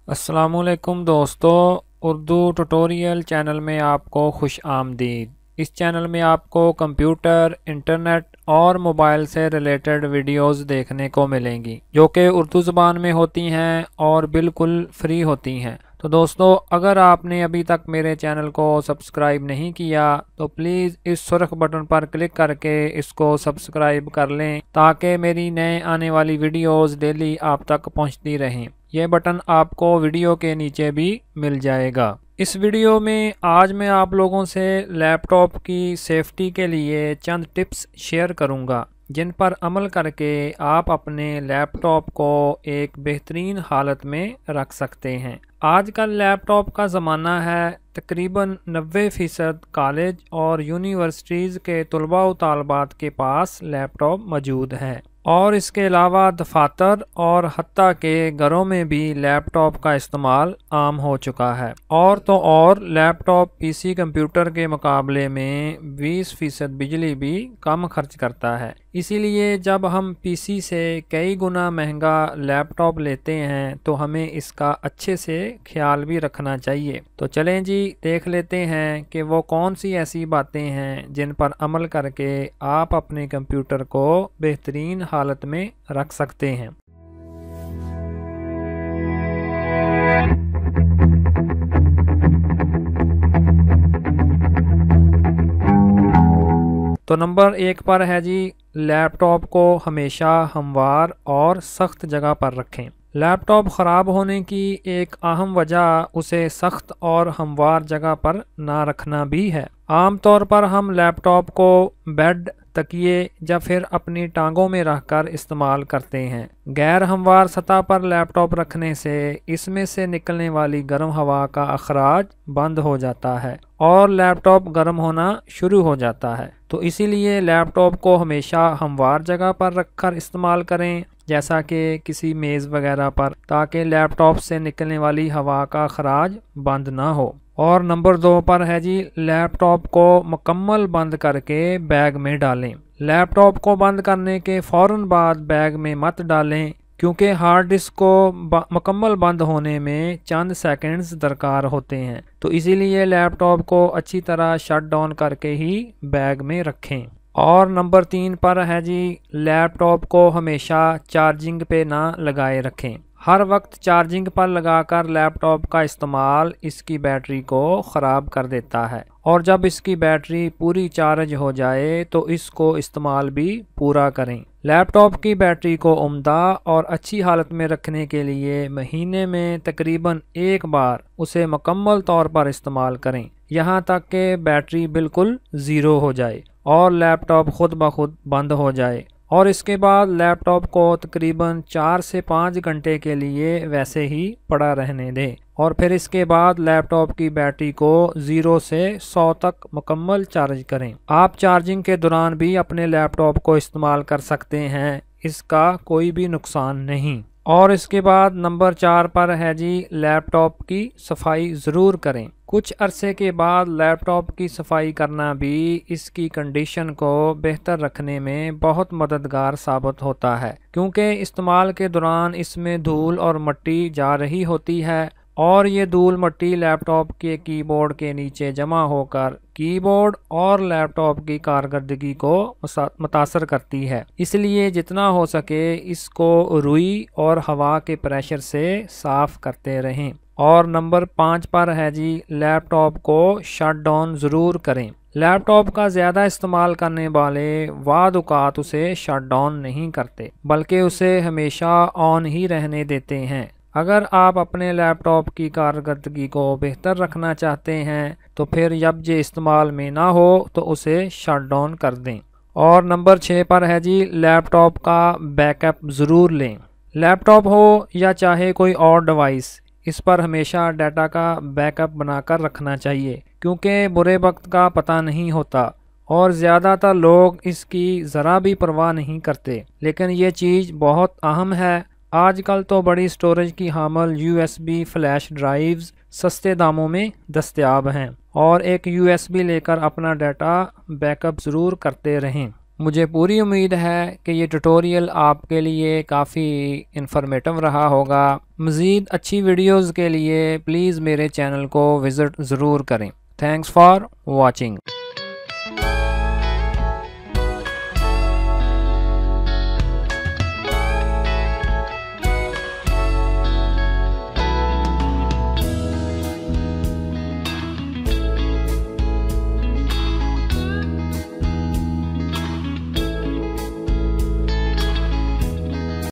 अस्सलाम वालेकुम दोस्तों, उर्दू ट्यूटोरियल चैनल में आपको खुश आमदीद। इस चैनल में आपको कंप्यूटर, इंटरनेट और मोबाइल से रिलेटेड वीडियोस देखने को मिलेंगी जो कि उर्दू ज़बान में होती हैं और बिल्कुल फ्री होती हैं। तो दोस्तों, अगर आपने अभी तक मेरे चैनल को सब्सक्राइब नहीं किया तो प्लीज़ इस सुर्ख बटन पर क्लिक करके इसको सब्सक्राइब कर लें ताकि मेरी नए आने वाली वीडियोस डेली आप तक पहुंचती रहें। ये बटन आपको वीडियो के नीचे भी मिल जाएगा। इस वीडियो में आज मैं आप लोगों से लैपटॉप की सेफ्टी के लिए चंद टिप्स शेयर करूंगा जिन पर अमल करके आप अपने लैपटॉप को एक बेहतरीन हालत में रख सकते हैं। आजकल लैपटॉप का ज़माना है। तकरीबन 90% कॉलेज और यूनिवर्सिटीज़ के तलबा व तालबात के पास लैपटॉप मौजूद है और इसके अलावा दफातर और हत्ता के घरों में भी लैपटॉप का इस्तेमाल आम हो चुका है। और तो और लैपटॉप पीसी कंप्यूटर के मुकाबले में 20% बिजली भी कम खर्च करता है। इसीलिए जब हम पीसी से कई गुना महंगा लैपटॉप लेते हैं तो हमें इसका अच्छे से ख्याल भी रखना चाहिए। तो चलें जी, देख लेते हैं कि वो कौन सी ऐसी बातें हैं जिन पर अमल करके आप अपने कंप्यूटर को बेहतरीन हालत में रख सकते हैं। तो नंबर 1 पर है जी, लैपटॉप को हमेशा हमवार और सख्त जगह पर रखें। लैपटॉप ख़राब होने की एक अहम वजह उसे सख्त और हमवार जगह पर ना रखना भी है। आम तौर पर हम लैपटॉप को बेड, तकिए या फिर अपनी टांगों में रखकर इस्तेमाल करते हैं। गैर हमवार सतह पर लैपटॉप रखने से इसमें से निकलने वाली गर्म हवा का अखराज बंद हो जाता है और लैपटॉप गर्म होना शुरू हो जाता है। तो इसीलिए लैपटॉप को हमेशा हमवार जगह पर रखकर इस्तेमाल करें, जैसा कि किसी मेज़ वगैरह पर, ताकि लैपटॉप से निकलने वाली हवा का अखराज बंद ना हो। और नंबर 2 पर है जी, लैपटॉप को मुकम्मल बंद करके बैग में डालें। लैपटॉप को बंद करने के फौरन बाद बैग में मत डालें क्योंकि हार्ड डिस्क को मुकम्मल बंद होने में चंद सेकंड्स दरकार होते हैं। तो इसीलिए लैपटॉप को अच्छी तरह शट डाउन करके ही बैग में रखें। और नंबर 3 पर है जी, लैपटॉप को हमेशा चार्जिंग पे ना लगाए रखें। हर वक्त चार्जिंग पर लगाकर लैपटॉप का इस्तेमाल इसकी बैटरी को ख़राब कर देता है और जब इसकी बैटरी पूरी चार्ज हो जाए तो इसको इस्तेमाल भी पूरा करें। लैपटॉप की बैटरी को उम्दा और अच्छी हालत में रखने के लिए महीने में तकरीबन एक बार उसे मुकम्मल तौर पर इस्तेमाल करें, यहाँ तक कि बैटरी बिल्कुल ज़ीरो हो जाए और लैपटॉप खुद ब खुद बंद हो जाए। और इसके बाद लैपटॉप को तकरीबन 4 से 5 घंटे के लिए वैसे ही पड़ा रहने दें और फिर इसके बाद लैपटॉप की बैटरी को 0 से 100 तक मुकम्मल चार्ज करें। आप चार्जिंग के दौरान भी अपने लैपटॉप को इस्तेमाल कर सकते हैं, इसका कोई भी नुकसान नहीं। और इसके बाद नंबर 4 पर है जी, लैपटॉप की सफाई ज़रूर करें। कुछ अरसे के बाद लैपटॉप की सफाई करना भी इसकी कंडीशन को बेहतर रखने में बहुत मददगार साबित होता है क्योंकि इस्तेमाल के दौरान इसमें धूल और मिट्टी जा रही होती है और ये धूल मिट्टी लैपटॉप के कीबोर्ड के नीचे जमा होकर कीबोर्ड और लैपटॉप की कारकर्दगी को मुतासर करती है। इसलिए जितना हो सके इसको रुई और हवा के प्रेशर से साफ करते रहें। और नंबर 5 पर है जी, लैपटॉप को शट डाउन ज़रूर करें। लैपटॉप का ज़्यादा इस्तेमाल करने वाले बाद औक़ात उसे शट डाउन नहीं करते बल्कि उसे हमेशा ऑन ही रहने देते हैं। अगर आप अपने लैपटॉप की कारकर्दगी को बेहतर रखना चाहते हैं तो फिर जब ये इस्तेमाल में ना हो तो उसे शट डाउन कर दें। और नंबर 6 पर है जी, लैपटॉप का बैकअप ज़रूर लें। लैपटॉप हो या चाहे कोई और डिवाइस, इस पर हमेशा डाटा का बैकअप बनाकर रखना चाहिए क्योंकि बुरे वक्त का पता नहीं होता और ज़्यादातर लोग इसकी ज़रा भी परवाह नहीं करते, लेकिन ये चीज़ बहुत अहम है। आजकल तो बड़ी स्टोरेज की हामिल USB फ्लैश ड्राइव्स सस्ते दामों में दस्तयाब हैं और एक USB लेकर अपना डाटा बैकअप ज़रूर करते रहें। مجھے پوری امید ہے کہ یہ ٹیوٹوریل آپ کے لیے کافی انفارمیٹو رہا ہوگا۔ مزید اچھی ویڈیوز کے لیے پلیز میرے چینل کو وزٹ ضرور کریں۔ Thanks for watching.